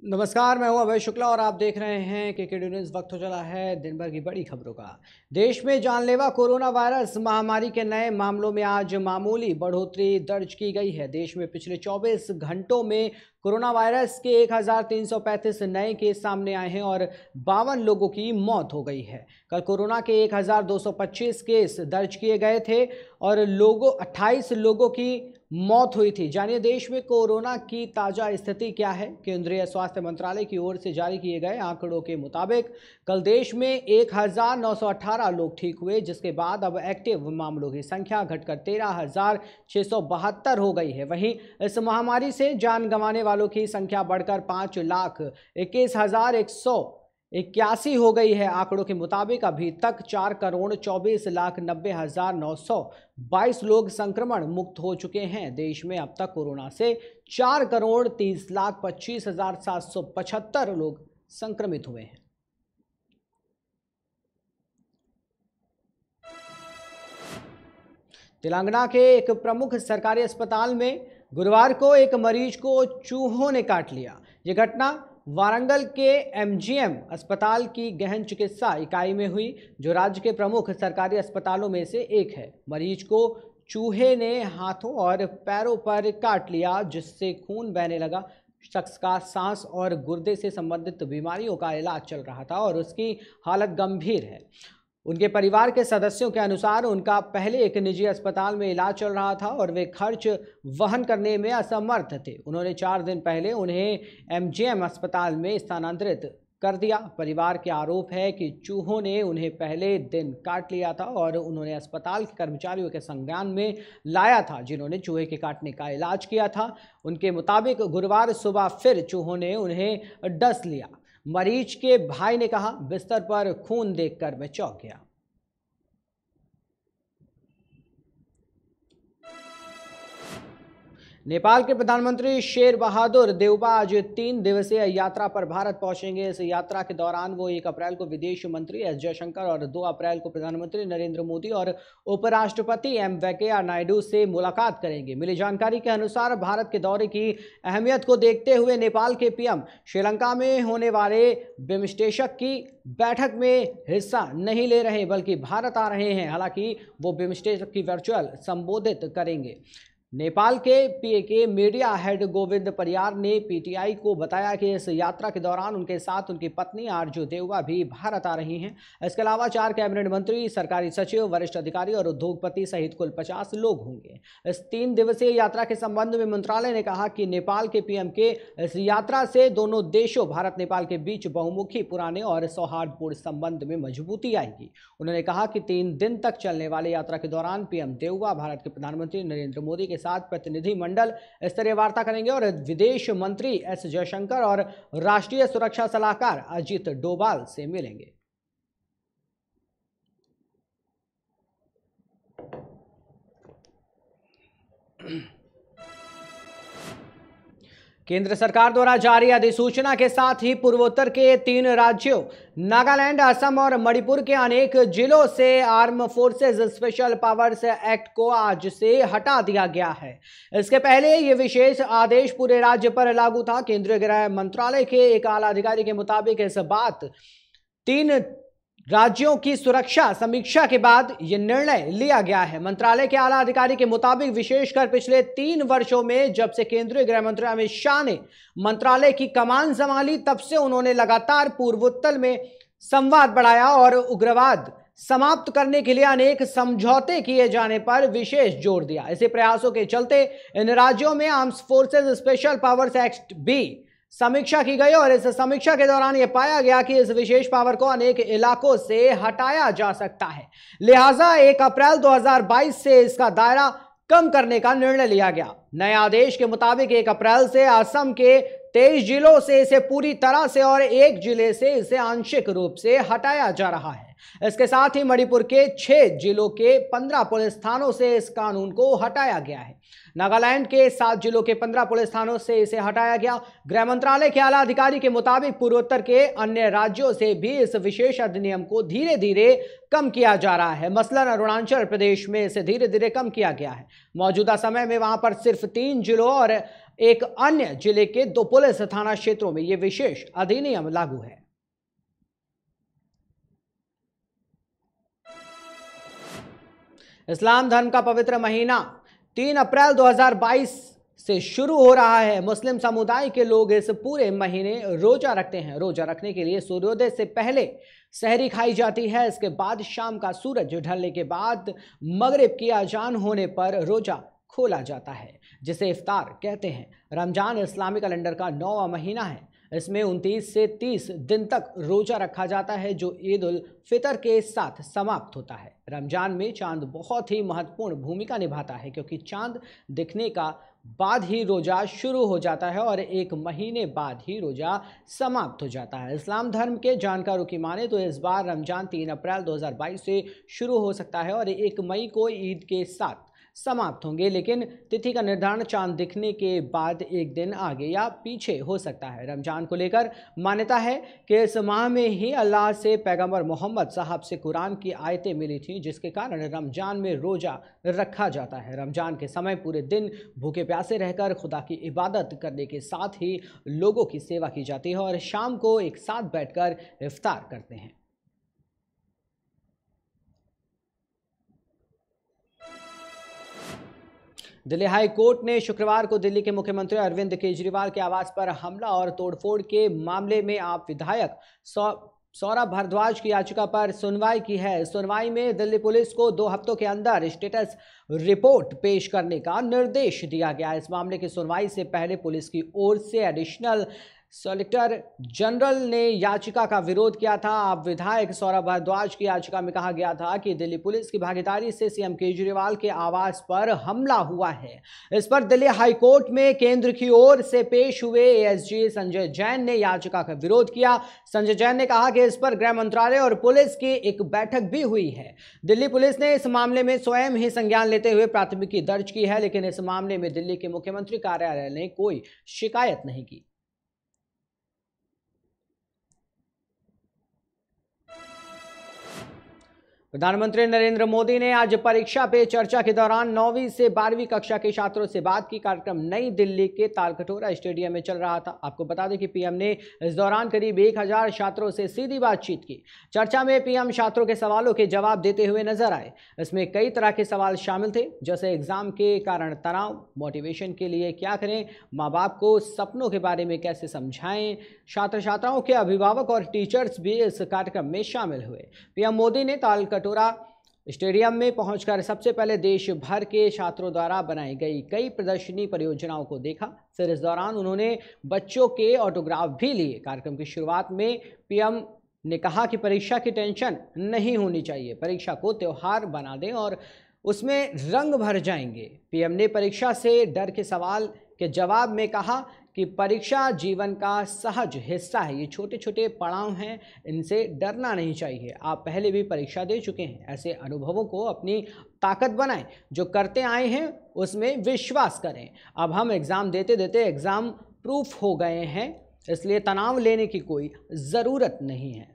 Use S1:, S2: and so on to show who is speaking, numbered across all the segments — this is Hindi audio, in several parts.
S1: नमस्कार, मैं हूं अभय शुक्ला और आप देख रहे हैं केकेडी न्यूज़। वक्त हो चला है दिन भर की बड़ी खबरों का। देश में जानलेवा कोरोना वायरस महामारी के नए मामलों में आज मामूली बढ़ोतरी दर्ज की गई है। देश में पिछले 24 घंटों में कोरोना वायरस के 1335 नए केस सामने आए हैं और 52 लोगों की मौत हो गई है। कल कोरोना के 1225 केस दर्ज किए गए थे और 28 लोगों की मौत हुई थी। जानिए देश में कोरोना की ताज़ा स्थिति क्या है। केंद्रीय स्वास्थ्य मंत्रालय की ओर से जारी किए गए आंकड़ों के मुताबिक कल देश में 1918 लोग ठीक हुए, जिसके बाद अब एक्टिव मामलों की संख्या घटकर 13,672 हो गई है। वहीं इस महामारी से जान गंवाने वालों की संख्या बढ़कर 5,21,181 हो गई है। आंकड़ों के मुताबिक अभी तक 4,24,90,922 लोग संक्रमण मुक्त हो चुके हैं। देश में अब तक कोरोना से 4,30,25,775 लोग संक्रमित हुए हैं। तेलंगाना के एक प्रमुख सरकारी अस्पताल में गुरुवार को एक मरीज को चूहों ने काट लिया। यह घटना वारंगल के एमजीएम अस्पताल की गहन चिकित्सा इकाई में हुई, जो राज्य के प्रमुख सरकारी अस्पतालों में से एक है। मरीज को चूहे ने हाथों और पैरों पर काट लिया, जिससे खून बहने लगा। शख्स का सांस और गुर्दे से संबंधित बीमारियों का इलाज चल रहा था और उसकी हालत गंभीर है। उनके परिवार के सदस्यों के अनुसार उनका पहले एक निजी अस्पताल में इलाज चल रहा था और वे खर्च वहन करने में असमर्थ थे। उन्होंने 4 दिन पहले उन्हें एमजीएम अस्पताल में स्थानांतरित कर दिया। परिवार के आरोप है कि चूहों ने उन्हें पहले दिन काट लिया था और उन्होंने अस्पताल के कर्मचारियों के संज्ञान में लाया था, जिन्होंने चूहे के काटने का इलाज किया था। उनके मुताबिक गुरुवार सुबह फिर चूहों ने उन्हें डस लिया। मरीज के भाई ने कहा, बिस्तर पर खून देखकर मैं चौंक गया। नेपाल के प्रधानमंत्री शेर बहादुर देउबा आज 3 दिवसीय यात्रा पर भारत पहुंचेंगे। इस यात्रा के दौरान वो 1 अप्रैल को विदेश मंत्री एस जयशंकर और 2 अप्रैल को प्रधानमंत्री नरेंद्र मोदी और उपराष्ट्रपति एम वेंकैया नायडू से मुलाकात करेंगे। मिली जानकारी के अनुसार भारत के दौरे की अहमियत को देखते हुए नेपाल के पीएम श्रीलंका में होने वाले बिम्स्टेक की बैठक में हिस्सा नहीं ले रहे, बल्कि भारत आ रहे हैं। हालांकि वो बिम्स्टेक की वर्चुअल संबोधित करेंगे। नेपाल के पीएके मीडिया हेड गोविंद परियार ने पीटीआई को बताया कि इस यात्रा के दौरान उनके साथ उनकी पत्नी आरजू देउबा भी भारत आ रही हैं। इसके अलावा 4 कैबिनेट मंत्री, सरकारी सचिव, वरिष्ठ अधिकारी और उद्योगपति सहित कुल 50 लोग होंगे। इस 3 दिवसीय यात्रा के संबंध में मंत्रालय ने कहा कि नेपाल के पीएम के इस यात्रा से दोनों देशों भारत नेपाल के बीच बहुमुखी, पुराने और सौहार्दपूर्ण संबंध में मजबूती आएगी। उन्होंने कहा कि 3 दिन तक चलने वाले यात्रा के दौरान पीएम देउबा भारत के प्रधानमंत्री नरेंद्र मोदी के साथ प्रतिनिधिमंडल स्तरीय वार्ता करेंगे और विदेश मंत्री एस जयशंकर और राष्ट्रीय सुरक्षा सलाहकार अजीत डोभाल से मिलेंगे। केंद्र सरकार द्वारा जारी अधिसूचना के साथ ही पूर्वोत्तर के 3 राज्यों नागालैंड, असम और मणिपुर के अनेक जिलों से arm forces special powers act को आज से हटा दिया गया है। इसके पहले यह विशेष आदेश पूरे राज्य पर लागू था। केंद्रीय गृह मंत्रालय के एक आला अधिकारी के मुताबिक इस बात 3 राज्यों की सुरक्षा समीक्षा के बाद यह निर्णय लिया गया है। मंत्रालय के आला अधिकारी के मुताबिक विशेषकर पिछले 3 वर्षों में जब से केंद्रीय गृह मंत्री अमित शाह ने मंत्रालय की कमान संभाली, तब से उन्होंने लगातार पूर्वोत्तर में संवाद बढ़ाया और उग्रवाद समाप्त करने के लिए अनेक समझौते किए जाने पर विशेष जोर दिया। इसी प्रयासों के चलते इन राज्यों में armed forces special powers act भी समीक्षा की गई और इस समीक्षा के दौरान यह पाया गया कि इस विशेष पावर को अनेक इलाकों से हटाया जा सकता है। लिहाजा 1 अप्रैल 2022 से इसका दायरा कम करने का निर्णय लिया गया। नए आदेश के मुताबिक 1 अप्रैल से असम के 23 जिलों से इसे पूरी तरह से और 1 जिले से इसे आंशिक रूप से हटाया जा रहा है। इसके साथ ही मणिपुर के 6 जिलों के 15 पुलिस थानों से इस कानून को हटाया गया है। नागालैंड के 7 जिलों के 15 पुलिस थानों से इसे हटाया गया। गृह मंत्रालय के आला अधिकारी के मुताबिक पूर्वोत्तर के अन्य राज्यों से भी इस विशेष अधिनियम को धीरे धीरे कम किया जा रहा है। मसलन अरुणाचल प्रदेश में इसे धीरे धीरे कम किया गया है। मौजूदा समय में वहां पर सिर्फ 3 जिलों और एक अन्य जिले के 2 पुलिस थाना क्षेत्रों में यह विशेष अधिनियम लागू है। इस्लाम धर्म का पवित्र महीना 3 अप्रैल 2022 से शुरू हो रहा है। मुस्लिम समुदाय के लोग इस पूरे महीने रोजा रखते हैं। रोजा रखने के लिए सूर्योदय से पहले सहरी खाई जाती है। इसके बाद शाम का सूरज ढलने के बाद मगरिब की अजान होने पर रोजा खोला जाता है, जिसे इफ्तार कहते हैं। रमजान इस्लामी कैलेंडर का 9वां महीना है। इसमें 29 से 30 दिन तक रोजा रखा जाता है, जो ईद उल फितर के साथ समाप्त होता है। रमजान में चांद बहुत ही महत्वपूर्ण भूमिका निभाता है, क्योंकि चांद दिखने का बाद ही रोजा शुरू हो जाता है और 1 महीने बाद ही रोजा समाप्त हो जाता है। इस्लाम धर्म के जानकारों की माने तो इस बार रमजान 3 अप्रैल 2022 से शुरू हो सकता है और 1 मई को ईद के साथ समाप्त होंगे, लेकिन तिथि का निर्धारण चांद दिखने के बाद 1 दिन आगे या पीछे हो सकता है। रमजान को लेकर मान्यता है कि इस माह में ही अल्लाह से पैगंबर मोहम्मद साहब से कुरान की आयतें मिली थीं, जिसके कारण रमजान में रोजा रखा जाता है। रमजान के समय पूरे दिन भूखे प्यासे रहकर खुदा की इबादत करने के साथ ही लोगों की सेवा की जाती है और शाम को एक साथ बैठकर इफ्तार करते हैं। दिल्ली हाई कोर्ट ने शुक्रवार को दिल्ली के मुख्यमंत्री अरविंद केजरीवाल के आवास पर हमला और तोड़फोड़ के मामले में आप विधायक सौरभ भारद्वाज की याचिका पर सुनवाई की है। सुनवाई में दिल्ली पुलिस को 2 हफ्तों के अंदर स्टेटस रिपोर्ट पेश करने का निर्देश दिया गया। इस मामले की सुनवाई से पहले पुलिस की ओर से एडिशनल सॉलिसिटर जनरल ने याचिका का विरोध किया था। आप विधायक सौरभ भारद्वाज की याचिका में कहा गया था कि दिल्ली पुलिस की भागीदारी से सीएम केजरीवाल के आवास पर हमला हुआ है। इस पर दिल्ली हाई कोर्ट में केंद्र की ओर से पेश हुए एएसजी संजय जैन ने याचिका का विरोध किया। संजय जैन ने कहा कि इस पर गृह मंत्रालय और पुलिस की एक बैठक भी हुई है। दिल्ली पुलिस ने इस मामले में स्वयं ही संज्ञान लेते हुए प्राथमिकी दर्ज की है, लेकिन इस मामले में दिल्ली के मुख्यमंत्री कार्यालय ने कोई शिकायत नहीं की। प्रधानमंत्री नरेंद्र मोदी ने आज परीक्षा पे चर्चा के दौरान 9वीं से 12वीं कक्षा के छात्रों से बात की। कार्यक्रम नई दिल्ली के तालकटोरा स्टेडियम में चल रहा था। आपको बता दें कि पीएम ने इस दौरान करीब 1000 छात्रों से सीधी बातचीत की। चर्चा में पीएम छात्रों के सवालों के जवाब देते हुए नजर आए। इसमें कई तरह के सवाल शामिल थे, जैसे एग्जाम के कारण तनाव, मोटिवेशन के लिए क्या करें, माँ बाप को सपनों के बारे में कैसे समझाएं। छात्र छात्राओं के अभिभावक और टीचर्स भी इस कार्यक्रम में शामिल हुए। पीएम मोदी ने तालकटोरा स्टेडियम में पहुंचकर सबसे पहले देश भर के छात्रों द्वारा बनाई गई कई प्रदर्शनी परियोजनाओं को देखा। फिर इस दौरान उन्होंने बच्चों के ऑटोग्राफ भी लिए। कार्यक्रम की शुरुआत में पीएम ने कहा कि परीक्षा की टेंशन नहीं होनी चाहिए, परीक्षा को त्योहार बना दें और उसमें रंग भर जाएंगे। पीएम ने परीक्षा से डर के सवाल के जवाब में कहा कि परीक्षा जीवन का सहज हिस्सा है, ये छोटे छोटे पड़ाव हैं, इनसे डरना नहीं चाहिए। आप पहले भी परीक्षा दे चुके हैं, ऐसे अनुभवों को अपनी ताकत बनाएं, जो करते आए हैं उसमें विश्वास करें। अब हम एग्ज़ाम देते देते एग्ज़ाम प्रूफ हो गए हैं, इसलिए तनाव लेने की कोई ज़रूरत नहीं है।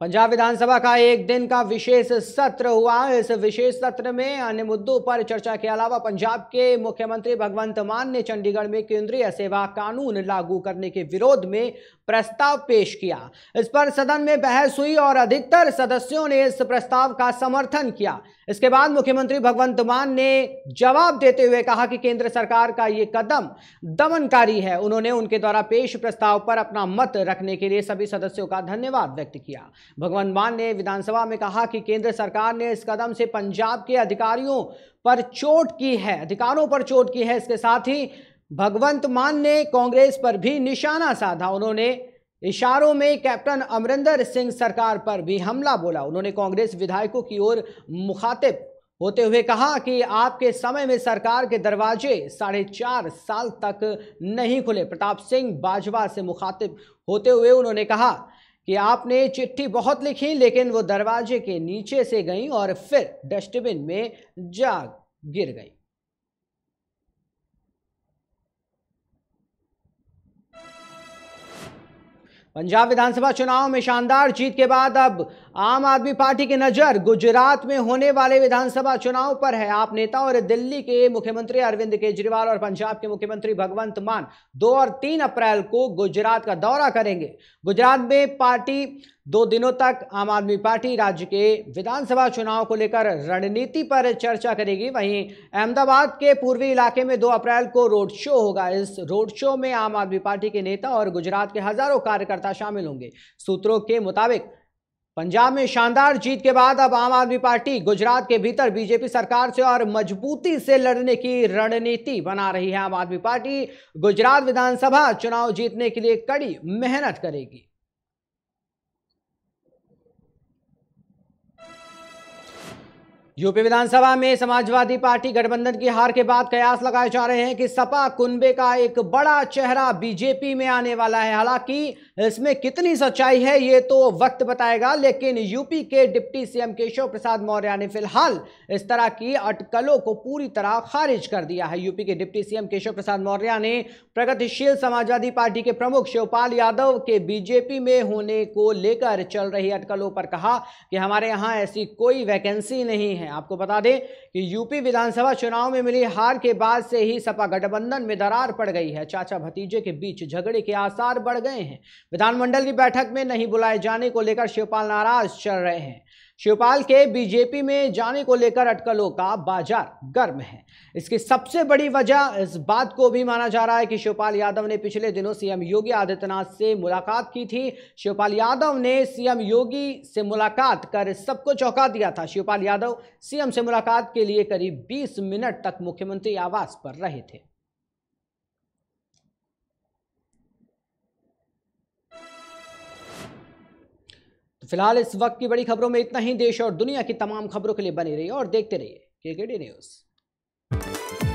S1: पंजाब विधानसभा का 1 दिन का विशेष सत्र हुआ। इस विशेष सत्र में अन्य मुद्दों पर चर्चा के अलावा पंजाब के मुख्यमंत्री भगवंत मान ने चंडीगढ़ में केंद्रीय सेवा कानून लागू करने के विरोध में प्रस्ताव पेश किया। इस पर सदन में बहस हुई और अधिकतर सदस्यों ने इस प्रस्ताव का समर्थन किया। इसके बाद मुख्यमंत्री भगवंत मान ने जवाब देते हुए कहा कि केंद्र सरकार का ये कदम दमनकारी है। उन्होंने उनके द्वारा पेश प्रस्ताव पर अपना मत रखने के लिए सभी सदस्यों का धन्यवाद व्यक्त किया। भगवंत मान ने विधानसभा में कहा कि केंद्र सरकार ने इस कदम से पंजाब के अधिकारों पर चोट की है। इसके साथ ही भगवंत मान ने कांग्रेस पर भी निशाना साधा। उन्होंने इशारों में कैप्टन अमरिंदर सिंह सरकार पर भी हमला बोला। उन्होंने कांग्रेस विधायकों की ओर मुखातिब होते हुए कहा कि आपके समय में सरकार के दरवाजे 4.5 साल तक नहीं खुले। प्रताप सिंह बाजवा से मुखातिब होते हुए उन्होंने कहा कि आपने चिट्ठी बहुत लिखी, लेकिन वो दरवाजे के नीचे से गई और फिर डस्टबिन में जा गिर गई। पंजाब विधानसभा चुनाव में शानदार जीत के बाद अब आम आदमी पार्टी की नजर गुजरात में होने वाले विधानसभा चुनाव पर है। आप नेता और दिल्ली के मुख्यमंत्री अरविंद केजरीवाल और पंजाब के मुख्यमंत्री भगवंत मान 2 और 3 अप्रैल को गुजरात का दौरा करेंगे। गुजरात में पार्टी 2 दिनों तक आम आदमी पार्टी राज्य के विधानसभा चुनाव को लेकर रणनीति पर चर्चा करेगी। वहीं अहमदाबाद के पूर्वी इलाके में 2 अप्रैल को रोड शो होगा। इस रोड शो में आम आदमी पार्टी के नेता और गुजरात के हजारों कार्यकर्ता शामिल होंगे। सूत्रों के मुताबिक पंजाब में शानदार जीत के बाद अब आम आदमी पार्टी गुजरात के भीतर बीजेपी सरकार से और मजबूती से लड़ने की रणनीति बना रही है। आम आदमी पार्टी गुजरात विधानसभा चुनाव जीतने के लिए कड़ी मेहनत करेगी। यूपी विधानसभा में समाजवादी पार्टी गठबंधन की हार के बाद कयास लगाए जा रहे हैं कि सपा कुनबे का एक बड़ा चेहरा बीजेपी में आने वाला है। हालांकि इसमें कितनी सच्चाई है ये तो वक्त बताएगा, लेकिन यूपी के डिप्टी सीएम केशव प्रसाद मौर्य ने फिलहाल इस तरह की अटकलों को पूरी तरह खारिज कर दिया है। यूपी के डिप्टी सीएम केशव प्रसाद मौर्य ने प्रगतिशील समाजवादी पार्टी के प्रमुख शिवपाल यादव के बीजेपी में होने को लेकर चल रही अटकलों पर कहा कि हमारे यहां ऐसी कोई वैकेंसी नहीं है। आपको बता दें कि यूपी विधानसभा चुनाव में मिली हार के बाद से ही सपा गठबंधन में दरार पड़ गई है। चाचा भतीजे के बीच झगड़े के आसार बढ़ गए हैं। विधानमंडल की बैठक में नहीं बुलाए जाने को लेकर शिवपाल नाराज चल रहे हैं। शिवपाल के बीजेपी में जाने को लेकर अटकलों का बाजार गर्म है। इसकी सबसे बड़ी वजह इस बात को भी माना जा रहा है कि शिवपाल यादव ने पिछले दिनों सीएम योगी आदित्यनाथ से मुलाकात की थी। शिवपाल यादव ने सीएम योगी से मुलाकात कर सबको चौंका दिया था। शिवपाल यादव सीएम से मुलाकात के लिए करीब 20 मिनट तक मुख्यमंत्री आवास पर रहे थे। तो फिलहाल इस वक्त की बड़ी खबरों में इतना ही। देश और दुनिया की तमाम खबरों के लिए बने रहिए और देखते रहिए केकेडी न्यूज़।